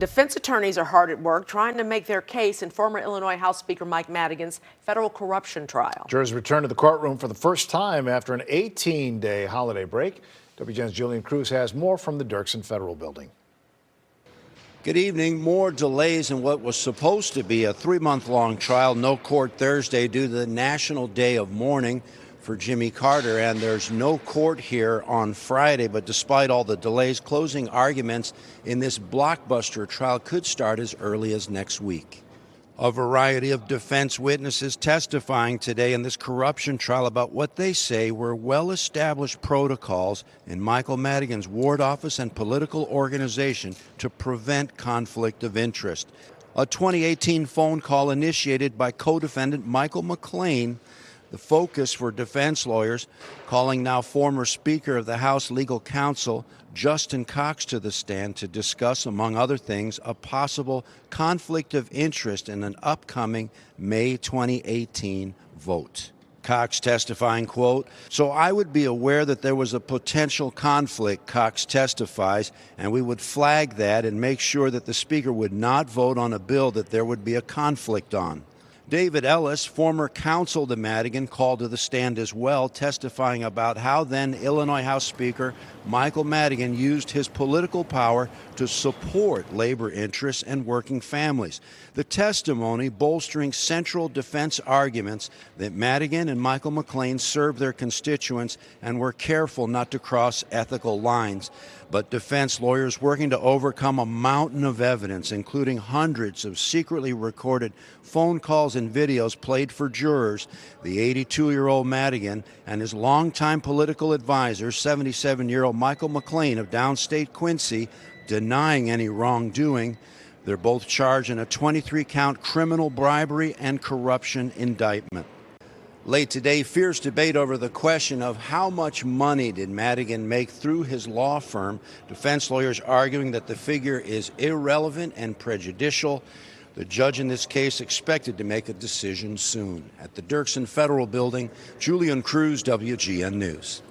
Defense attorneys are hard at work trying to make their case in former Illinois House Speaker Mike Madigan's federal corruption trial. Jurors returned to the courtroom for the first time after an 18-day holiday break. WGN's Julian Cruz has more from the Dirksen Federal Building. Good evening. More delays in what was supposed to be a 3-month-long trial. No court Thursday due to the National Day of Mourning for Jimmy Carter, and there's no court here on Friday. But despite all the delays, closing arguments in this blockbuster trial could start as early as next week. A variety of defense witnesses testifying today in this corruption trial about what they say were well-established protocols in Michael Madigan's ward office and political organization to prevent conflict of interest. A 2018 phone call initiated by co-defendant Michael McClain, the focus for defense lawyers, calling now former Speaker of the House Legal Counsel Justin Cox to the stand to discuss, among other things, a possible conflict of interest in an upcoming May 2018 vote. Cox testifying, quote, "So I would be aware that there was a potential conflict," Cox testifies, "and we would flag that and make sure that the Speaker would not vote on a bill that there would be a conflict on." David Ellis, former counsel to Madigan, called to the stand as well, testifying about how then Illinois House Speaker Michael Madigan used his political power to support labor interests and working families. The testimony bolstering central defense arguments that Madigan and Michael McClain served their constituents and were careful not to cross ethical lines. But defense lawyers working to overcome a mountain of evidence, including hundreds of secretly recorded phone calls and videos played for jurors, the 82-year-old Madigan and his longtime political advisor, 77-year-old Michael McClain of downstate Quincy, denying any wrongdoing. They're both charged in a 23-count criminal bribery and corruption indictment. Late today, fierce debate over the question of how much money did Madigan make through his law firm. Defense lawyers arguing that the figure is irrelevant and prejudicial. The judge in this case expected to make a decision soon. At the Dirksen Federal Building, Julian Cruz, WGN News.